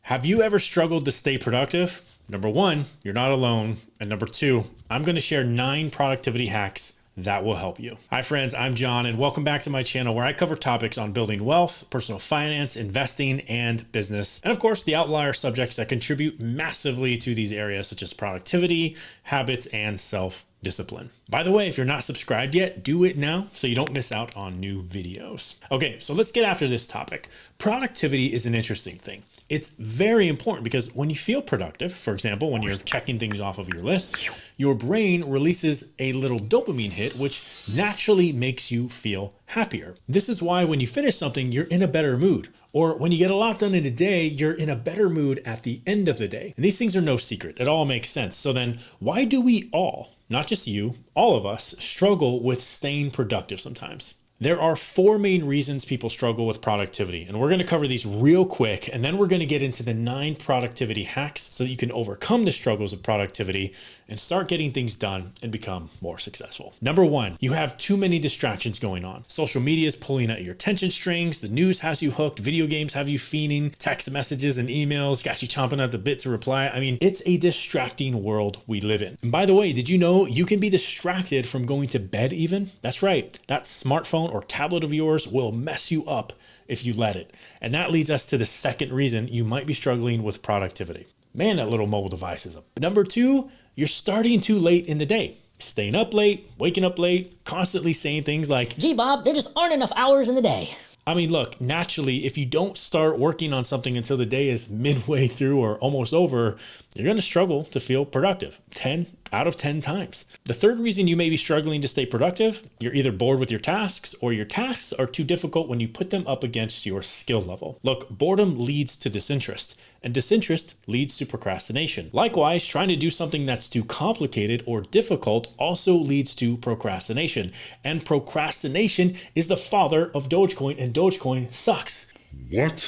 Have you ever struggled to stay productive? Number one, you're not alone. And number two, I'm going to share 9 productivity hacks that will help you. Hi friends, I'm John and welcome back to my channel where I cover topics on building wealth, personal finance, investing, and business. And of course, the outlier subjects that contribute massively to these areas such as productivity, habits, and self-discipline. By the way, if you're not subscribed yet, do it now so you don't miss out on new videos. Okay, so let's get after this topic. Productivity is an interesting thing. It's very important because when you feel productive, for example, when you're checking things off of your list, your brain releases a little dopamine hit, which naturally makes you feel happier. This is why when you finish something, you're in a better mood. Or when you get a lot done in a day, you're in a better mood at the end of the day. And these things are no secret. It all makes sense. So then why do we all, not just you, all of us, struggle with staying productive sometimes? There are 4 main reasons people struggle with productivity, and we're going to cover these real quick, and then we're going to get into the 9 productivity hacks so that you can overcome the struggles of productivity and start getting things done and become more successful. Number 1, you have too many distractions going on. Social media is pulling at your attention strings. The news has you hooked. Video games have you fiending. Text messages and emails got you chomping at the bit to reply. I mean, it's a distracting world we live in. And by the way, did you know you can be distracted from going to bed even? That's right. That smartphone or tablet of yours will mess you up if you let it. And that leads us to the second reason you might be struggling with productivity. Man, that little mobile device is up. Number 2, you're starting too late in the day. Staying up late, waking up late, constantly saying things like, "Gee, Bob, there just aren't enough hours in the day." I mean, look, naturally, if you don't start working on something until the day is midway through or almost over, you're going to struggle to feel productive 10 out of 10 times. The third reason you may be struggling to stay productive, you're either bored with your tasks or your tasks are too difficult when you put them up against your skill level. Look, boredom leads to disinterest, and disinterest leads to procrastination. Likewise, trying to do something that's too complicated or difficult also leads to procrastination, and procrastination is the father of Dogecoin, and Dogecoin sucks. What?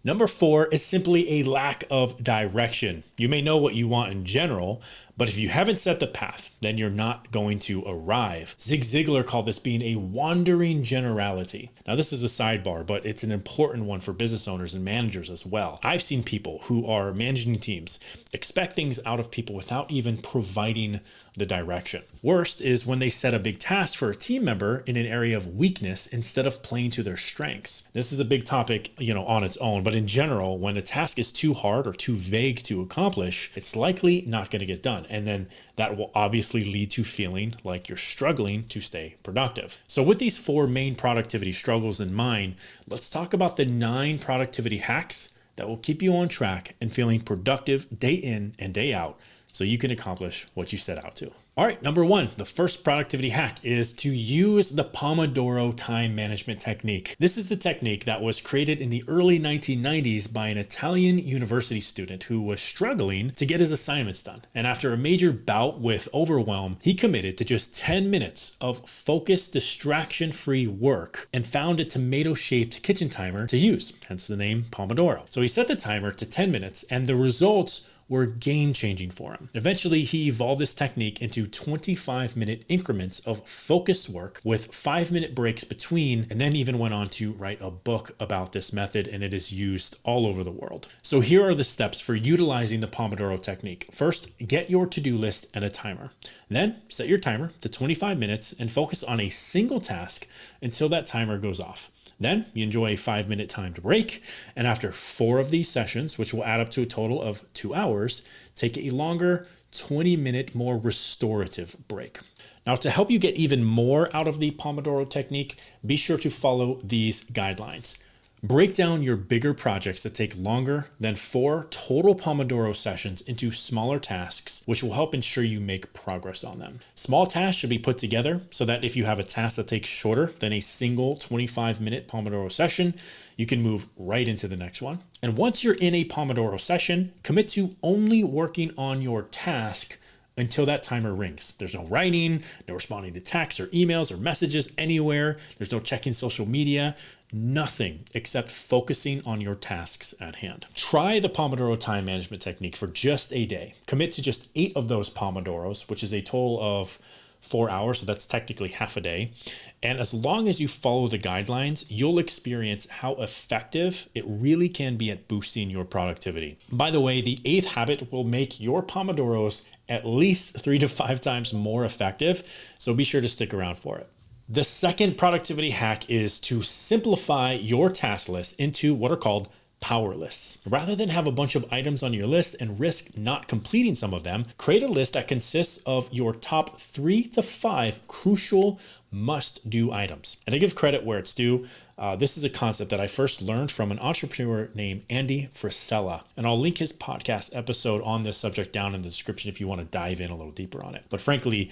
Number 4 is simply a lack of direction. You may know what you want in general, but if you haven't set the path, then you're not going to arrive. Zig Ziglar called this being a wandering generality. Now, this is a sidebar, but it's an important one for business owners and managers as well. I've seen people who are managing teams expect things out of people without even providing the direction. Worst is when they set a big task for a team member in an area of weakness instead of playing to their strengths. This is a big topic, on its own, but in general, when a task is too hard or too vague to accomplish, it's likely not going to get done. And then that will obviously lead to feeling like you're struggling to stay productive. So with these 4 main productivity struggles in mind, let's talk about the 9 productivity hacks that will keep you on track and feeling productive day in and day out so you can accomplish what you set out to. All right, number 1, the first productivity hack is to use the Pomodoro time management technique. This is the technique that was created in the early 1990s by an Italian university student who was struggling to get his assignments done. And after a major bout with overwhelm, he committed to just 10 minutes of focused, distraction-free work and found a tomato-shaped kitchen timer to use, hence the name Pomodoro. So he set the timer to 10 minutes and the results were game-changing for him. Eventually, he evolved this technique into 25-minute increments of focused work with 5-minute breaks between, and then even went on to write a book about this method, and it is used all over the world. So here are the steps for utilizing the Pomodoro technique. First, get your to-do list and a timer. Then set your timer to 25 minutes and focus on a single task until that timer goes off. Then you enjoy a 5-minute timed break. And after 4 of these sessions, which will add up to a total of 2 hours, take a longer 20-minute, more restorative break. Now, to help you get even more out of the Pomodoro technique, be sure to follow these guidelines. Break down your bigger projects that take longer than 4 total Pomodoro sessions into smaller tasks, which will help ensure you make progress on them. Small tasks should be put together so that if you have a task that takes shorter than a single 25-minute Pomodoro session, you can move right into the next one. And once you're in a Pomodoro session, commit to only working on your task until that timer rings. There's no writing, no responding to texts or emails or messages anywhere. There's no checking social media. Nothing except focusing on your tasks at hand. Try the Pomodoro time management technique for just a day. Commit to just 8 of those Pomodoros, which is a total of 4 hours. So that's technically half a day. And as long as you follow the guidelines, you'll experience how effective it really can be at boosting your productivity. By the way, the 8th habit will make your Pomodoros at least 3 to 5 times more effective. So be sure to stick around for it. The second productivity hack is to simplify your task list into what are called power lists. Rather than have a bunch of items on your list and risk not completing some of them, create a list that consists of your top 3 to 5 crucial must-do items. And I give credit where it's due. This is a concept that I first learned from an entrepreneur named Andy Frisella. And I'll link his podcast episode on this subject down in the description if you want to dive in a little deeper on it. But frankly,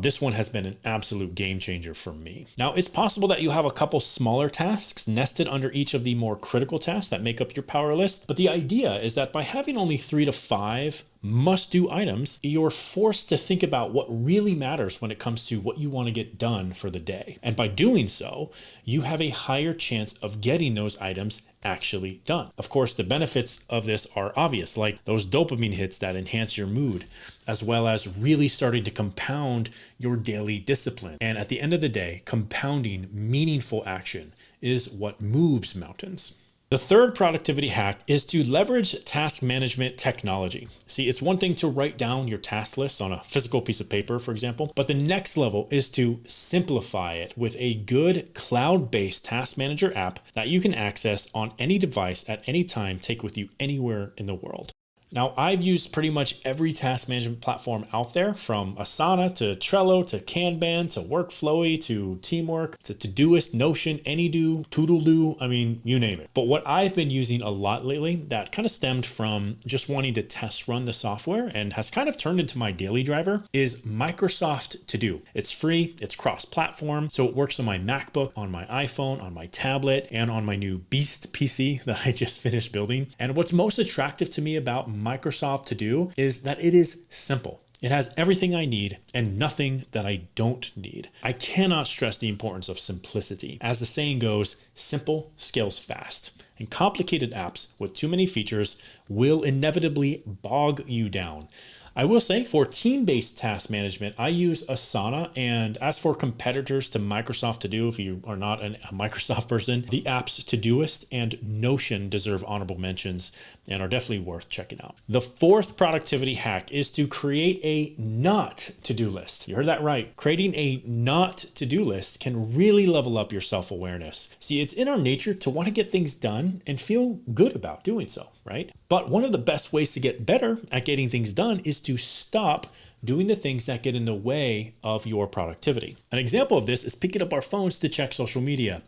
this one has been an absolute game changer for me. Now, it's possible that you have a couple smaller tasks nested under each of the more critical tasks that make up your power list. But the idea is that by having only 3 to 5 must-do items, you're forced to think about what really matters when it comes to what you want to get done for the day. And by doing so, you have a higher chance of getting those items actually done. Of course, the benefits of this are obvious, like those dopamine hits that enhance your mood, as well as really starting to compound your daily discipline. And at the end of the day, compounding meaningful action is what moves mountains. The third productivity hack is to leverage task management technology. See, it's one thing to write down your task list on a physical piece of paper, for example, but the next level is to simplify it with a good cloud-based task manager app that you can access on any device at any time, take with you anywhere in the world. Now, I've used pretty much every task management platform out there, from Asana to Trello to Kanban to Workflowy to Teamwork to Todoist, Notion, AnyDo, Toodledoo, I mean, you name it. But what I've been using a lot lately that kind of stemmed from just wanting to test run the software and has kind of turned into my daily driver is Microsoft To Do. It's free, it's cross-platform, so it works on my MacBook, on my iPhone, on my tablet, and on my new Beast PC that I just finished building. And what's most attractive to me about Microsoft To Do is that it is simple. It has everything I need and nothing that I don't need. I cannot stress the importance of simplicity. As the saying goes, simple scales fast. And complicated apps with too many features will inevitably bog you down. I will say for team-based task management, I use Asana. And as for competitors to Microsoft To Do, if you are not a Microsoft person, the apps Todoist and Notion deserve honorable mentions and are definitely worth checking out. The fourth productivity hack is to create a not to-do list. You heard that right. Creating a not to-do list can really level up your self-awareness. See, it's in our nature to want to get things done and feel good about doing so, right? But one of the best ways to get better at getting things done is to stop doing the things that get in the way of your productivity. An example of this is picking up our phones to check social media.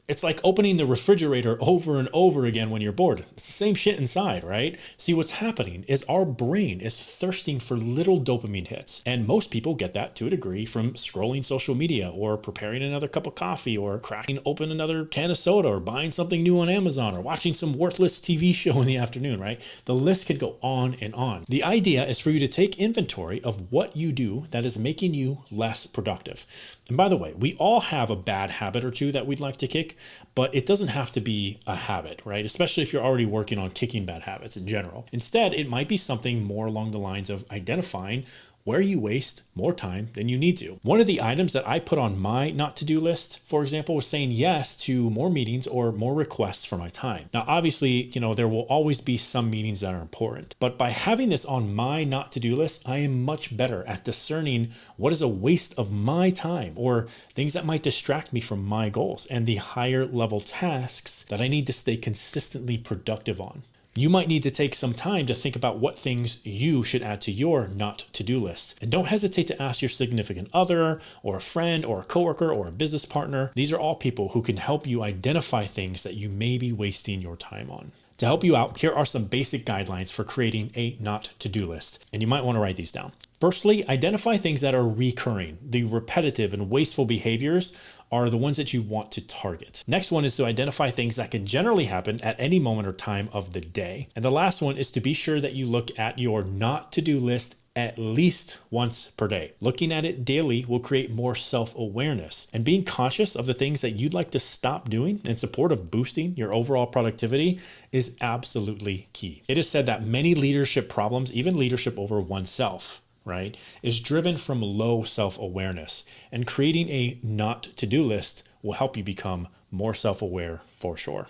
It's like opening the refrigerator over and over again when you're bored. It's the same shit inside, right? See, what's happening is our brain is thirsting for little dopamine hits. And most people get that to a degree from scrolling social media or preparing another cup of coffee or cracking open another can of soda or buying something new on Amazon or watching some worthless TV show in the afternoon, right? The list could go on and on. The idea is for you to take inventory of what you do that is making you less productive. And by the way, we all have a bad habit or two that we'd like to kick, but it doesn't have to be a habit, right? Especially if you're already working on kicking bad habits in general. Instead, it might be something more along the lines of identifying where you waste more time than you need to. One of the items that I put on my not to-do list, for example, was saying yes to more meetings or more requests for my time. Now, obviously, there will always be some meetings that are important, but by having this on my not to-do list, I am much better at discerning what is a waste of my time or things that might distract me from my goals and the higher level tasks that I need to stay consistently productive on. You might need to take some time to think about what things you should add to your not to-do list. And don't hesitate to ask your significant other or a friend or a coworker or a business partner. These are all people who can help you identify things that you may be wasting your time on. To help you out, here are some basic guidelines for creating a not to-do list. And you might want to write these down. Firstly, identify things that are recurring. The repetitive and wasteful behaviors are the ones that you want to target. Next one is to identify things that can generally happen at any moment or time of the day. And the last one is to be sure that you look at your not to-do list at least once per day. Looking at it daily will create more self-awareness, and being conscious of the things that you'd like to stop doing in support of boosting your overall productivity is absolutely key. It is said that many leadership problems, even leadership over oneself, right, is driven from low self-awareness, and creating a not to-do list will help you become more self-aware for sure.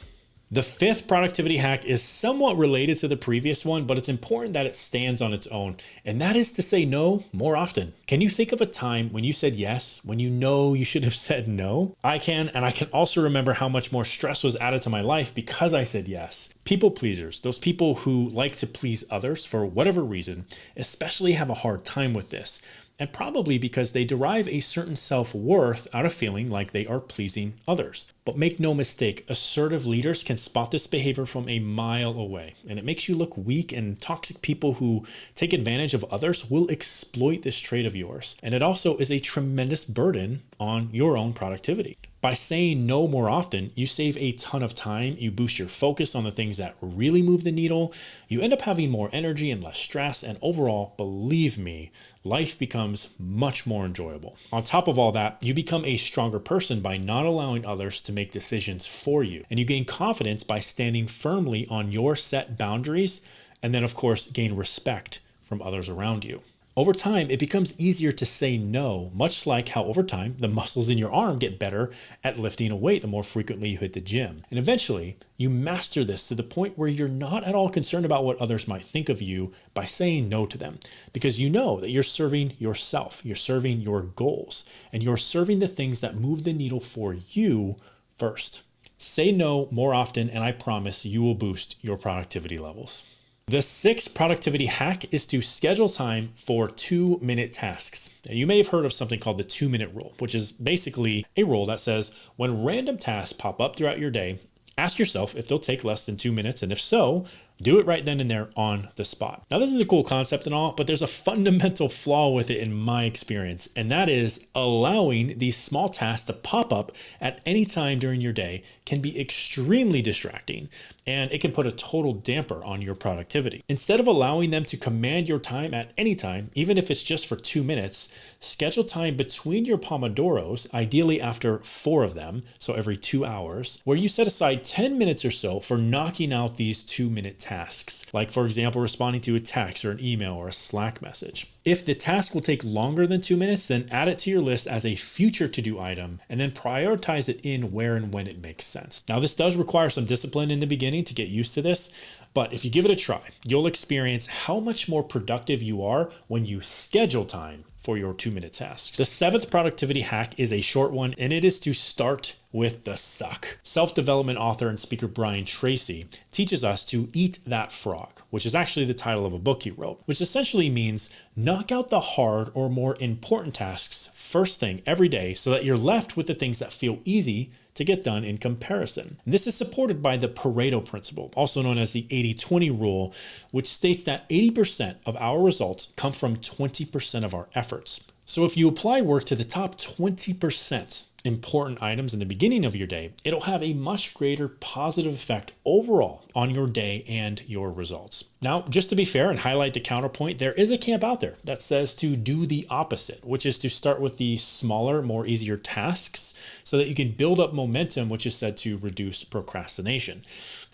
The fifth productivity hack is somewhat related to the previous one, but it's important that it stands on its own, and that is to say no more often. Can you think of a time when you said yes, when you know you should have said no? I can, and I can also remember how much more stress was added to my life because I said yes. People pleasers, those people who like to please others for whatever reason, especially have a hard time with this. And probably because they derive a certain self-worth out of feeling like they are pleasing others. But make no mistake, assertive leaders can spot this behavior from a mile away, and it makes you look weak, and toxic people who take advantage of others will exploit this trait of yours. And it also is a tremendous burden on your own productivity. By saying no more often, you save a ton of time, you boost your focus on the things that really move the needle, you end up having more energy and less stress, and overall, believe me, life becomes much more enjoyable. On top of all that, you become a stronger person by not allowing others to make decisions for you, and you gain confidence by standing firmly on your set boundaries, and then of course gain respect from others around you. Over time, it becomes easier to say no, much like how over time, the muscles in your arm get better at lifting a weight the more frequently you hit the gym. And eventually, you master this to the point where you're not at all concerned about what others might think of you by saying no to them, because you know that you're serving yourself, you're serving your goals, and you're serving the things that move the needle for you first. Say no more often, and I promise you will boost your productivity levels. The sixth productivity hack is to schedule time for 2-minute tasks. Now, you may have heard of something called the 2-minute rule, which is basically a rule that says when random tasks pop up throughout your day, ask yourself if they'll take less than 2 minutes, and if so, do it right then and there on the spot. Now, this is a cool concept and all, but there's a fundamental flaw with it in my experience, and that is allowing these small tasks to pop up at any time during your day can be extremely distracting, and it can put a total damper on your productivity. Instead of allowing them to command your time at any time, even if it's just for 2 minutes, schedule time between your Pomodoros, ideally after 4 of them, so every 2 hours, where you set aside 10 minutes or so for knocking out these 2-minute tasks, like for example, responding to a text or an email or a Slack message. If the task will take longer than 2 minutes, then add it to your list as a future to-do item, and then prioritize it in where and when it makes sense. Now, this does require some discipline in the beginning to get used to this, but if you give it a try, you'll experience how much more productive you are when you schedule time for your 2-minute tasks. The seventh productivity hack is a short one, and it is to start with the suck. Self-development author and speaker Brian Tracy teaches us to eat that frog, which is actually the title of a book he wrote, which essentially means knock out the hard or more important tasks first thing every day so that you're left with the things that feel easy to get done in comparison. And this is supported by the Pareto principle, also known as the 80-20 rule, which states that 80% of our results come from 20% of our efforts. So if you apply work to the top 20% important items in the beginning of your day, it'll have a much greater positive effect overall on your day and your results. Now, just to be fair and highlight the counterpoint, there is a camp out there that says to do the opposite, which is to start with the smaller, more easier tasks so that you can build up momentum, which is said to reduce procrastination.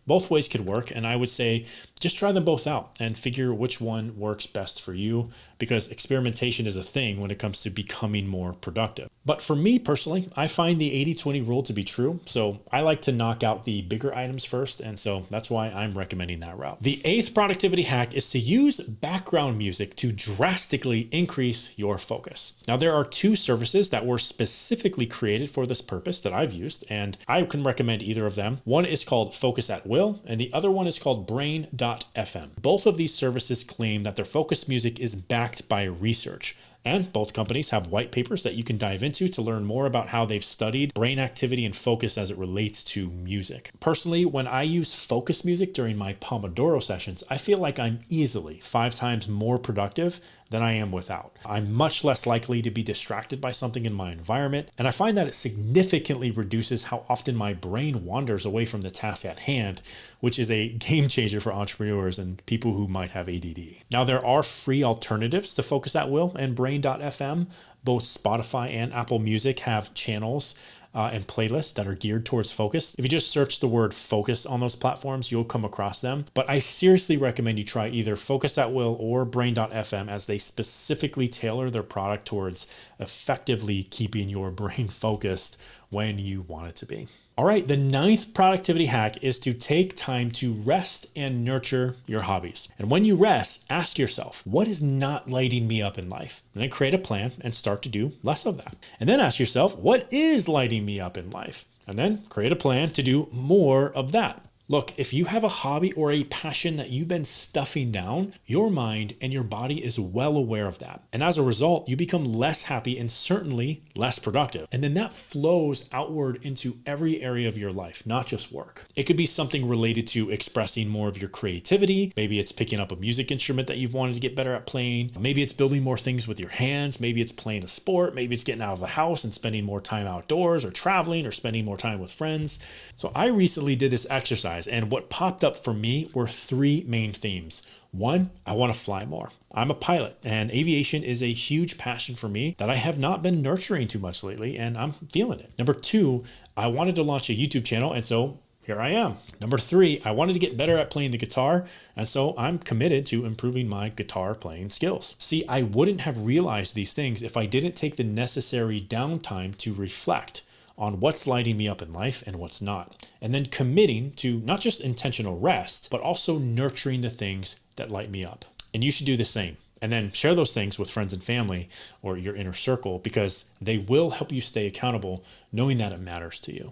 Both ways could work, and I would say just try them both out and figure which one works best for you, because experimentation is a thing when it comes to becoming more productive. But for me personally, I find the 80-20 rule to be true, so I like to knock out the bigger items first, and so that's why I'm recommending that route. The eighth productivity hack is to use background music to drastically increase your focus. Now, there are 2 services that were specifically created for this purpose that I've used, and I can recommend either of them. One is called Focus at Will, and the other one is called Brain.fm. Both of these services claim that their focus music is backed by research. And both companies have white papers that you can dive into to learn more about how they've studied brain activity and focus as it relates to music. Personally, when I use focus music during my Pomodoro sessions, I feel like I'm easily 5 times more productive than I am without. I'm much less likely to be distracted by something in my environment, and I find that it significantly reduces how often my brain wanders away from the task at hand, which is a game changer for entrepreneurs and people who might have ADD. Now, there are free alternatives to Focus at Will and Brain.fm. Both Spotify and Apple Music have channels and playlists that are geared towards focus. If you just search the word focus on those platforms, you'll come across them. But I seriously recommend you try either Focus at Will or Brain.fm, as they specifically tailor their product towards effectively keeping your brain focused when you want it to be. All right, the 9th productivity hack is to take time to rest and nurture your hobbies. And when you rest, ask yourself, what is not lighting me up in life? And then create a plan and start to do less of that. And then ask yourself, what is lighting me up in life? And then create a plan to do more of that. Look, if you have a hobby or a passion that you've been stuffing down, your mind and your body is well aware of that. And as a result, you become less happy and certainly less productive. And then that flows outward into every area of your life, not just work. It could be something related to expressing more of your creativity. Maybe it's picking up a music instrument that you've wanted to get better at playing. Maybe it's building more things with your hands. Maybe it's playing a sport. Maybe it's getting out of the house and spending more time outdoors, or traveling, or spending more time with friends. So I recently did this exercise, and what popped up for me were 3 main themes. 1, I want to fly more. I'm a pilot, and aviation is a huge passion for me that I have not been nurturing too much lately, and I'm feeling it. Number 2, I wanted to launch a YouTube channel, and so here I am. Number 3, I wanted to get better at playing the guitar, and so I'm committed to improving my guitar playing skills. See, I wouldn't have realized these things if I didn't take the necessary downtime to reflect on what's lighting me up in life and what's not. And then committing to not just intentional rest, but also nurturing the things that light me up. And you should do the same. And then share those things with friends and family or your inner circle, because they will help you stay accountable, knowing that it matters to you.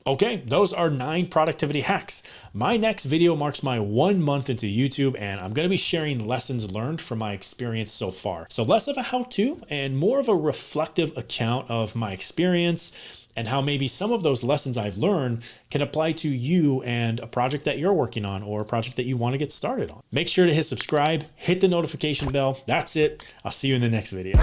Okay, those are 9 productivity hacks. My next video marks my 1 month into YouTube, and I'm gonna be sharing lessons learned from my experience so far. So less of a how-to and more of a reflective account of my experience, and how maybe some of those lessons I've learned can apply to you and a project that you're working on, or a project that you want to get started on. Make sure to hit subscribe, hit the notification bell. That's it. I'll see you in the next video.